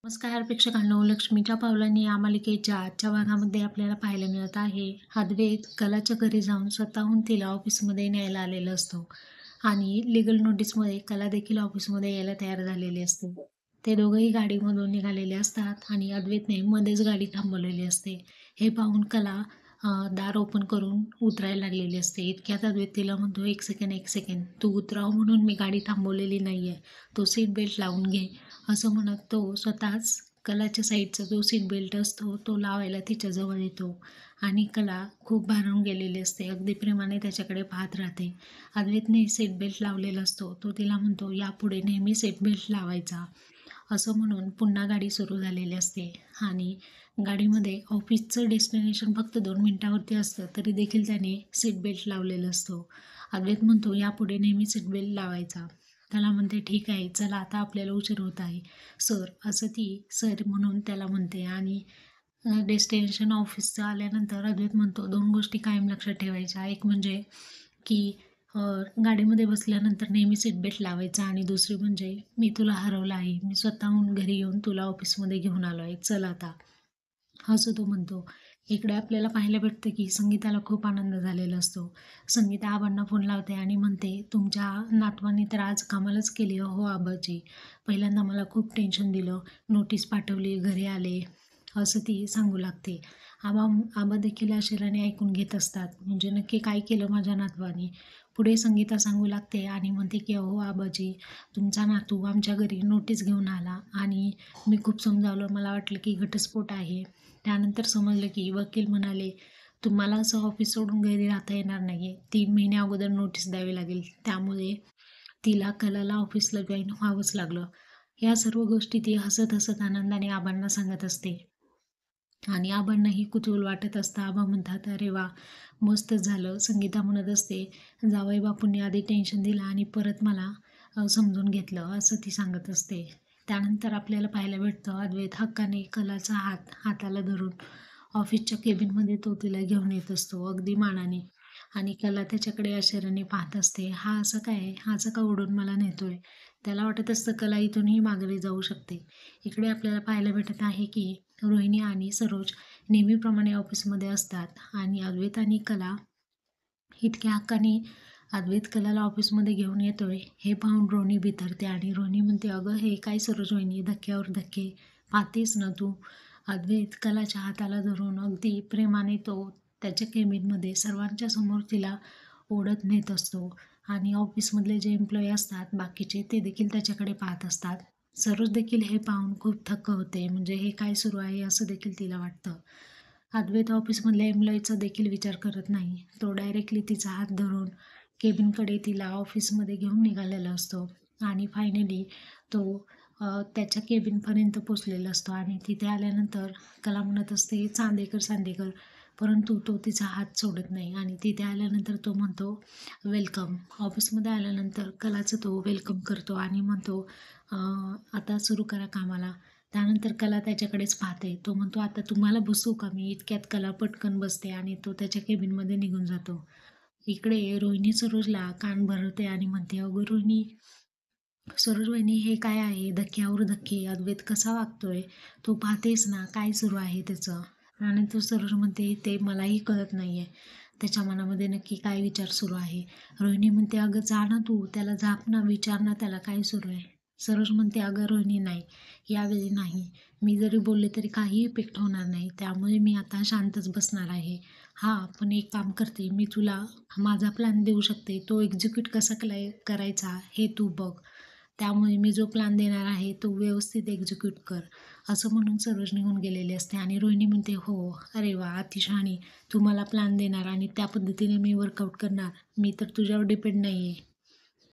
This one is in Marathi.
नमस्कार प्रेक्षकांनो, लक्ष्मीच्या पावलांनी या मालिकेच्या आजच्या भागामध्ये आपल्याला पाहायला मिळत आहे. अद्वैत कलाच्या घरी जाऊन स्वतःहून तिला ऑफिसमध्ये न्यायला आलेला असतो आणि लीगल नोटीसमध्ये कला देखील ऑफिसमध्ये यायला तयार झालेली असते. ते दोघंही गाडीमधून निघालेले असतात आणि अद्वैतने मध्येच गाडी थांबवलेली असते. हे पाहून कला दार ओपन करून उतरायला लागलेली असते. इतक्यात अद्वैत तिला म्हणतो, "एक सेकंड, एक सेकंड, तू उतराव म्हणून मी गाडी थांबवलेली नाही आहे. तो सीट बेल्ट लावून घे." असं म्हणत तो स्वतःच कलाच्या साईडचा जो सीट बेल्ट असतो तो लावायला तिच्याजवळ येतो आणि कला खूप भारावून गेलेली असते. अगदी प्रेमाने त्याच्याकडे पाहत राहते. अद्वैतने सीट बेल्ट लावलेला असतो. तो तिला म्हणतो, "यापुढे नेहमी सीट बेल्ट लावायचा." असं म्हणून पुन्हा गाडी सुरू झालेली असते आणि गाडीमध्ये ऑफिसचं डेस्टिनेशन फक्त 2 मिनिटावरती असतं, तरी देखील त्याने सीट बेल्ट लावलेला असतो. अद्वैत म्हणतो, "यापुढे नेहमी सीट बेल्ट लावायचा." त्याला म्हणते, "ठीक आहे, चला आता आपल्याला उशीर होत आहे सर." असं ती सर म्हणून त्याला म्हणते आणि डेस्टिनेशन ऑफिसचं आल्यानंतर अद्वैत म्हणतो, "2 गोष्टी कायम लक्षात ठेवायच्या. एक म्हणजे की अ, गाडीमध्ये बसल्यानंतर नेहमी सीट बेल्ट लावायचा आणि दुसरी म्हणजे मी तुला हरवलं आहे. मी स्वतःहून घरी येऊन तुला ऑफिसमध्ये घेऊन आलो आहे. चल आता." असं तो म्हणतो. इकडे आपल्याला पाहायला भेटतं की संगीताला खूप आनंद झालेला असतो. संगीता आबांना फोन लावते आणि म्हणते, "तुमच्या नातवाने तर आज कमालच केली हो आबाजी. पहिल्यांदा मला खूप टेन्शन दिलं. नोटीस पाठवली, घरी आले." असं ती सांगू लागते. आबा आबा देखील आश्चर्याने ऐकून घेत असतात. म्हणजे नक्की काय केलं माझ्या नातवाने? पुढे संगीता सांगू लागते आणि म्हणते की "अहो आबाजी, तुमचा नातू आमच्या घरी नोटीस घेऊन आला आणि मी खूप समजावलं. मला वाटलं की घटस्फोट आहे. त्यानंतर समजलं की वकील म्हणाले, तुम्हाला असं ऑफिस सोडून घरी राहता येणार नाही आहे. 3 महिने अगोदर नोटीस द्यावी लागेल. त्यामुळे तिला कलाला ऑफिसला जॉईन व्हावंच लागलं." या सर्व गोष्टी ती हसत-हसत आनंदाने आबांना सांगत असते आणि आबांनाही कुतूहल वाटत असतं. आबा म्हणतात, "अरे वाह! मस्तच झालं." संगीता म्हणत असते, "जावई बापूंनी आधी टेन्शन दिलं आणि परत मला समजून घेतलं." असं ती सांगत असते. त्यानंतर आपल्याला पाहायला भेटतं अद्वैत हक्काने कलाचा हात हाताला धरून ऑफिसच्या केबिनमध्ये तो तिला घेऊन येत असतो अगदी मानाने आणि कला त्याच्याकडे आश्चर्याने पाहत असते. हा असं काय आहे? हा असं का ओढून मला नेतोय? त्याला वाटत असतं कला इथूनही माघारी जाऊ शकते. इकडे आपल्याला पाहायला भेटत आहे की रोहिणी आणि सरोज नेहमीप्रमाणे ऑफिसमध्ये असतात आणि अद्वैत आणि कला इतक्या हक्काने अद्वैत कलाला ऑफिसमध्ये घेऊन येतोय हे पाहून रोहिणी बिथरते आणि रोहिणी म्हणते, "अगं हे काय सरोज वहिनी, धक्क्यावर धक्के पाहतेस ना तू." अद्वैत कलाच्या हाताला धरून अगदी प्रेमाने तो त्याच्या केबिनमध्ये सर्वांच्या समोर तिला ओढत नेत असतो आणि ऑफिसमधले जे एम्प्लॉई असतात बाकीचे ते देखील त्याच्याकडे पाहत असतात. सरोज देखील हे पाहून खूप थक्क होते. म्हणजे हे काय सुरू आहे असं देखील तिला वाटतं. अद्वैत ऑफिसमधल्या एम्प्लॉईचा देखील विचार करत नाही. तो डायरेक्टली तिचा हात धरून केबिनकडे तिला ऑफिसमध्ये घेऊन निघालेला असतो आणि फायनली तो त्याच्या केबिनपर्यंत पोचलेला असतो आणि तिथे आल्यानंतर कला म्हणत असते, "चांदेकर, चांदेकर." परंतु तो तिचा हात सोडत नाही आणि तिथे आल्यानंतर तो म्हणतो, "वेलकम." ऑफिसमध्ये आल्यानंतर कलाचं तो वेलकम करतो आणि म्हणतो, "आता सुरू करा कामाला." त्यानंतर कला त्याच्याकडेच पाहते. तो म्हणतो, "आता तुम्हाला बसवू का मी?" इतक्यात कला पटकन बसते आणि तो त्याच्या केबिनमध्ये निघून जातो. इकडे रोहिणी सरोजला कान भरवते आणि म्हणते, "अगं रोहिणी, सरोज वहिनी हे काय आहे? धक्क्यावर धक्के. अद्वैत कसा वागतोय? तू पाहतेस ना काय सुरू आहे त्याचं." आणि तो सरोज म्हणते, "ते मलाही कळत नाही आहे. त्याच्या मनामध्ये नक्की काय विचार सुरू आहे." रोहिणी म्हणते, "अगं जा ना तू, त्याला झाप ना, विचार ना त्याला काय सुरू आहे." सरोज म्हणते, "अगं रोहिणी नाही, यावेळी नाही. मी जरी बोलले तरी काही इफेक्ट होणार नाही. त्यामुळे मी आता शांतच बसणार आहे. हां, पण एक काम करते, मी तुला माझा प्लॅन देऊ शकते. तो एक्झिक्यूट कसा करायचा हे तू बघ. त्यामुळे मी जो प्लॅन देणार आहे तो व्यवस्थित एक्झिक्यूट कर." असं म्हणून सरोज निघून गेलेली असते आणि रोहिणी म्हणते, "हो, अरे वाह! अतिशहाणी. तू मला प्लॅन देणार आणि त्या पद्धतीने मी वर्कआउट करणार. मी तर तुझ्यावर डिपेंड नाही आहे."